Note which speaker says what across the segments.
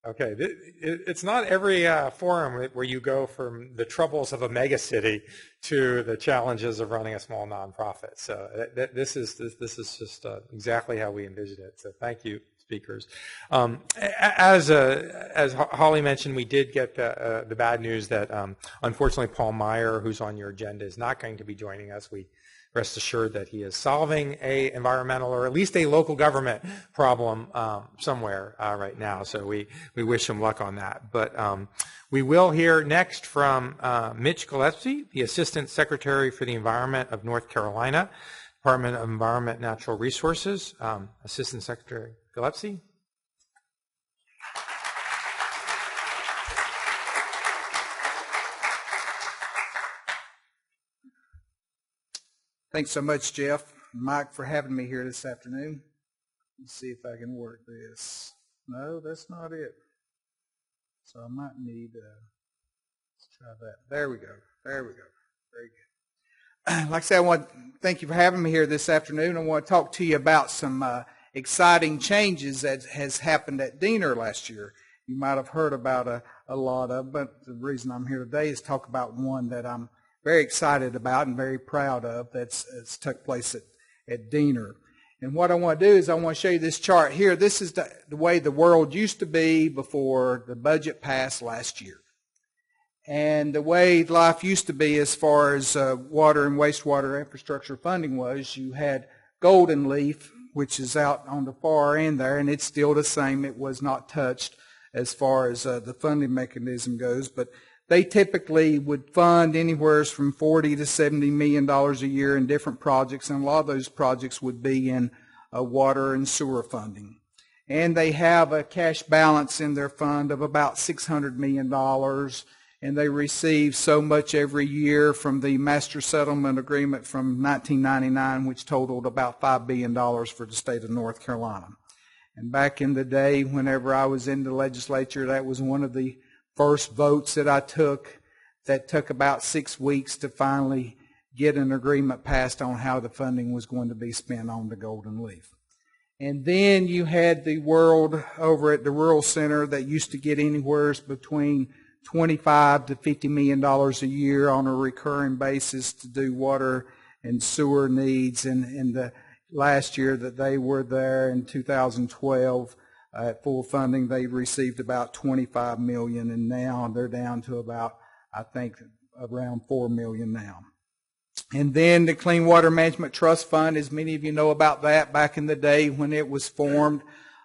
Speaker 1: Okay, it's not every forum where you go from the troubles of a megacity to the challenges of running a small nonprofit. So this is just exactly how we envision it. So thank you, speakers. As Holly mentioned, we did get the bad news that unfortunately Paul Meyer, who's on your agenda, is not going to be joining us. We rest assured that he is solving a environmental or at least a local government problem somewhere right now. So we wish him luck on that. But we will hear next from Mitch Gillespie, the Assistant Secretary for the Environment of North Carolina, Department of Environment and Natural Resources. Assistant Secretary Gillespie.
Speaker 2: Thanks so much, Jeff and Mike, for having me here this afternoon. Let's see if I can work this. No, that's not it. So I might need, let's try that. There we go. There we go. Very good. Like I said, I want to thank you for having me here this afternoon. I want to talk to you about some exciting changes that has happened at Diener last year. You might have heard about a lot of, but the reason I'm here today is talk about one that I'm very excited about and very proud of that's took place at Diener. And what I want to do is I want to show you this chart here. This is the way the world used to be before the budget passed last year. And the way life used to be as far as water and wastewater infrastructure funding was, you had Golden Leaf, which is out on the far end there, and it's still the same. It was not touched as far as the funding mechanism goes, but they typically would fund anywhere from $40 to $70 million a year in different projects, and a lot of those projects would be in water and sewer funding. And they have a cash balance in their fund of about $600 million, and they receive so much every year from the Master Settlement Agreement from 1999, which totaled about $5 billion for the state of North Carolina. And back in the day, whenever I was in the legislature, that was one of the first votes that I took that took about 6 weeks to finally get an agreement passed on how the funding was going to be spent on the Golden Leaf. And then you had the world over at the Rural Center that used to get anywhere between $25 to $50 million a year on a recurring basis to do water and sewer needs. And the last year that they were there in 2012, at full funding, they received about $25 million, and now they're down to about, I think, around $4 million now. And then the Clean Water Management Trust Fund, as many of you know about that, back in the day when it was formed,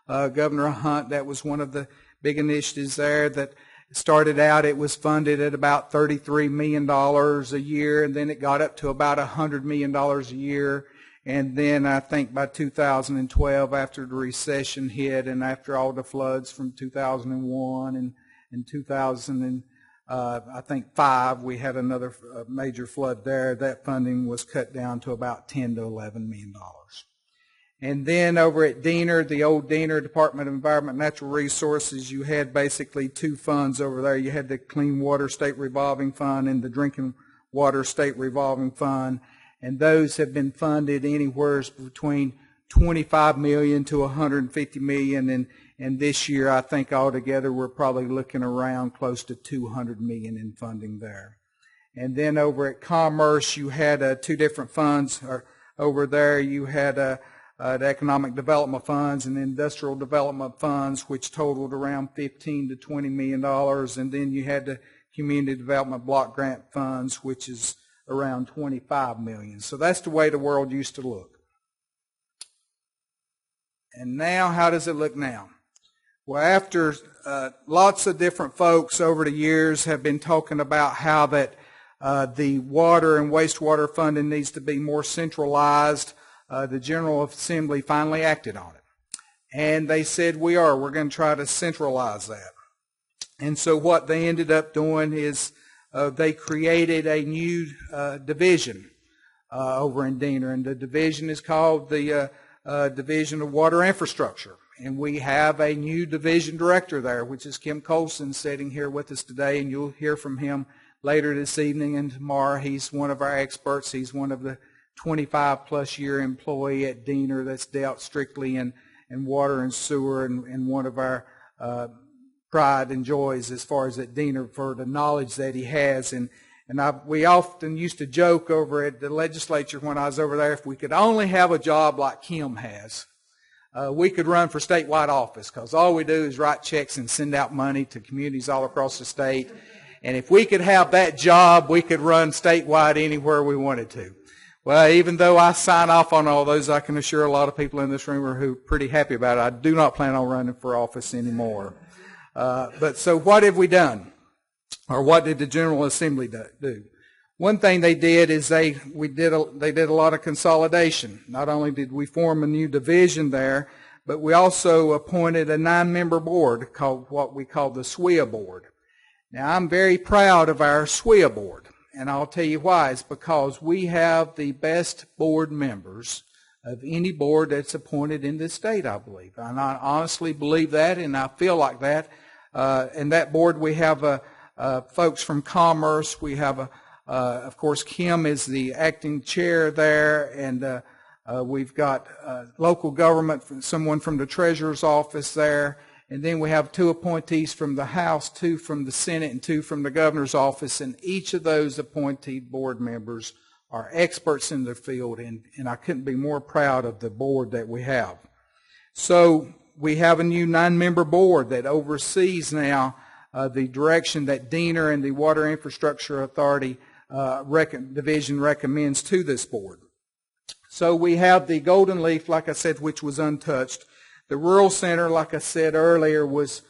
Speaker 2: Governor Hunt, that was one of the big initiatives there that started out. It was funded at about $33 million a year, and then it got up to about $100 million a year. And then I think by 2012, after the recession hit and after all the floods from 2001 and 2005, we had another major flood there. That funding was cut down to about $10 to $11 million. And then over at Diener, the old Diener Department of Environment and Natural Resources, you had basically two funds over there. You had the Clean Water State Revolving Fund and the Drinking Water State Revolving Fund. And those have been funded anywhere between $25 million to $150 million. And this year, I think altogether, we're probably looking around close to $200 million in funding there. And then over at Commerce, you had two different funds. Over there, you had the Economic Development Funds and Industrial Development Funds, which totaled around $15 to $20 million. And then you had the Community Development Block Grant Funds, which is around $25 million. So that's the way the world used to look. And now, how does it look now? Well, after lots of different folks over the years have been talking about how that the water and wastewater funding needs to be more centralized, the General Assembly finally acted on it. And they said, we're going to try to centralize that. And so what they ended up doing is they created a new division over in Diener, and the division is called the Division of Water Infrastructure. And we have a new division director there, which is Kim Colson, sitting here with us today, and you'll hear from him later this evening and tomorrow. He's one of our experts. He's one of the 25-plus year employee at Diener that's dealt strictly in water and sewer, and one of our pride and joys as far as at Diener for the knowledge that he has. We often used to joke over at the legislature when I was over there, if we could only have a job like Kim has, we could run for statewide office, because all we do is write checks and send out money to communities all across the state. And if we could have that job, we could run statewide anywhere we wanted to. Well, even though I sign off on all those, I can assure a lot of people in this room are pretty happy about it. I do not plan on running for office anymore. But so what have we done? Or what did the General Assembly do? One thing they did is they did a lot of consolidation. Not only did we form a new division there, but we also appointed a 9-member board called what we call the SWIA board. Now, I'm very proud of our SWIA board, and I'll tell you why. It's because we have the best board members of any board that's appointed in this state, I believe. And I honestly believe that, and I feel like that. In that board, we have folks from Commerce. We have, of course, Kim is the acting chair there, and we've got local government, someone from the Treasurer's office there. And then we have 2 appointees from the House, 2 from the Senate, and 2 from the Governor's office. And each of those appointed board members are experts in their field, and I couldn't be more proud of the board that we have. So we have a new 9-member board that oversees now the direction that Diener and the Water Infrastructure Authority Division recommends to this board. So we have the Golden Leaf, like I said, which was untouched. The Rural Center, like I said earlier, was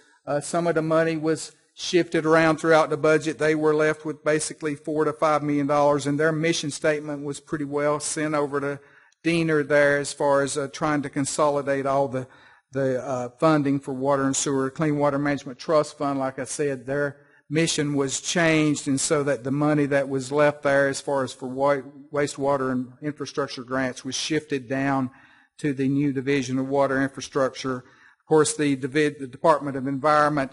Speaker 2: some of the money was shifted around throughout the budget. They were left with basically $4 to $5 million, and their mission statement was pretty well sent over to Diener there as far as trying to consolidate all the funding for water and sewer. Clean Water Management Trust Fund, like I said, their mission was changed, and so that the money that was left there as far as for wastewater and infrastructure grants was shifted down to the new Division of Water Infrastructure. Of course, the Department of Environment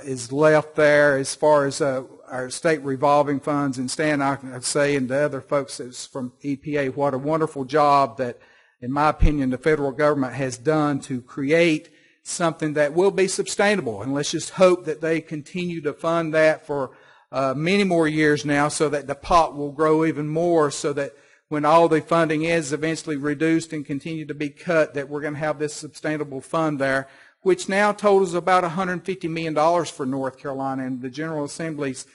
Speaker 2: is left there as far as our state revolving funds. And Stan, I'd say, and the other folks that's from EPA, what a wonderful job that, in my opinion, the federal government has done to create something that will be sustainable. And let's just hope that they continue to fund that for many more years now, so that the pot will grow even more, so that when all the funding is eventually reduced and continue to be cut, that we're going to have this sustainable fund there, which now totals about $150 million for North Carolina, and the General Assembly's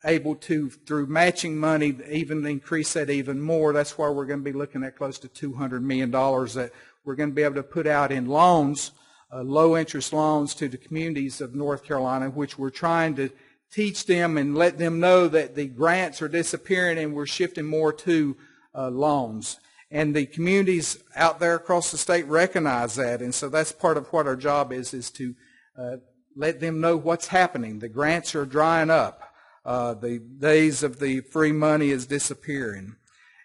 Speaker 2: able to, through matching money, even increase that even more. That's why we're going to be looking at close to $200 million that we're going to be able to put out in loans, low-interest loans to the communities of North Carolina, which we're trying to teach them and let them know that the grants are disappearing and we're shifting more to loans. And the communities out there across the state recognize that, and so that's part of what our job is to let them know what's happening. The grants are drying up. The days of the free money is disappearing.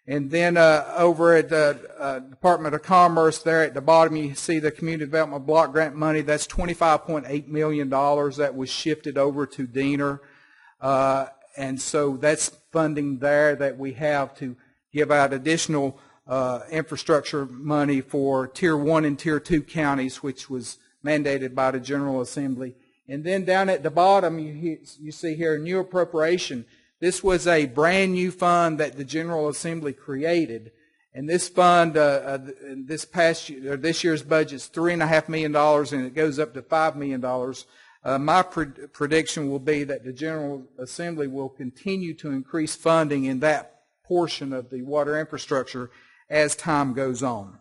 Speaker 2: And then over at the Department of Commerce there at the bottom, you see the Community Development Block Grant money. That's $25.8 million that was shifted over to Diener. And so that's funding there that we have to give out additional infrastructure money for Tier 1 and Tier 2 counties, which was mandated by the General Assembly. And then down at the bottom, you see here a new appropriation. This was a brand new fund that the General Assembly created. And this fund, this year's budget is $3.5 million, and it goes up to $5 million. My prediction will be that the General Assembly will continue to increase funding in that portion of the water infrastructure as time goes on.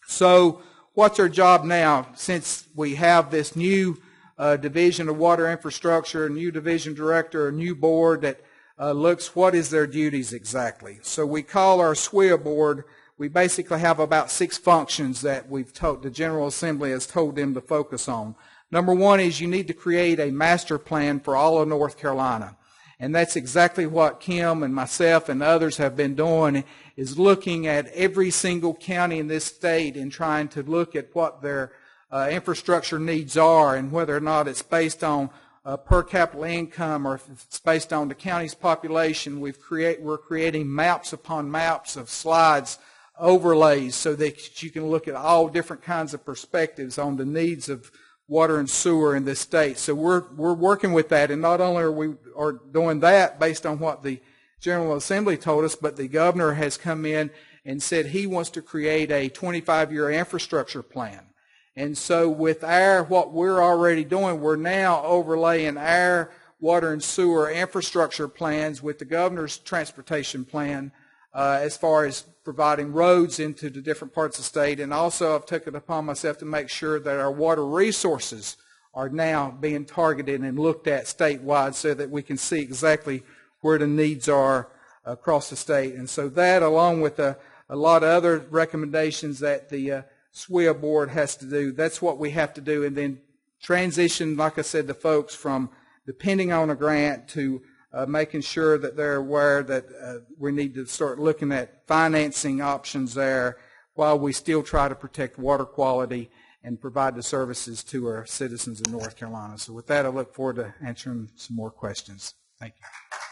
Speaker 2: So what's our job now, since we have this new Division of Water Infrastructure, a new division director, a new board that looks what is their duties exactly. So we call our SWIA board. We basically have about 6 functions that the General Assembly has told them to focus on. Number 1 is you need to create a master plan for all of North Carolina. And that's exactly what Kim and myself and others have been doing, is looking at every single county in this state and trying to look at what their infrastructure needs are, and whether or not it's based on per capita income or if it's based on the county's population. We're creating maps upon maps of slides, overlays, so that you can look at all different kinds of perspectives on the needs of water and sewer in this state. So we're working with that, and not only are we doing that based on what the General Assembly told us, but the governor has come in and said he wants to create a 25-year infrastructure plan. And so with what we're already doing, we're now overlaying our water and sewer infrastructure plans with the governor's transportation plan as far as providing roads into the different parts of the state. And also I've taken it upon myself to make sure that our water resources are now being targeted and looked at statewide so that we can see exactly where the needs are across the state. And so that, along with a lot of other recommendations that the SWIA board has to do, that's what we have to do. And then transition, like I said, the folks from depending on a grant to making sure that they're aware that we need to start looking at financing options there while we still try to protect water quality and provide the services to our citizens in North Carolina. So with that, I look forward to answering some more questions. Thank you.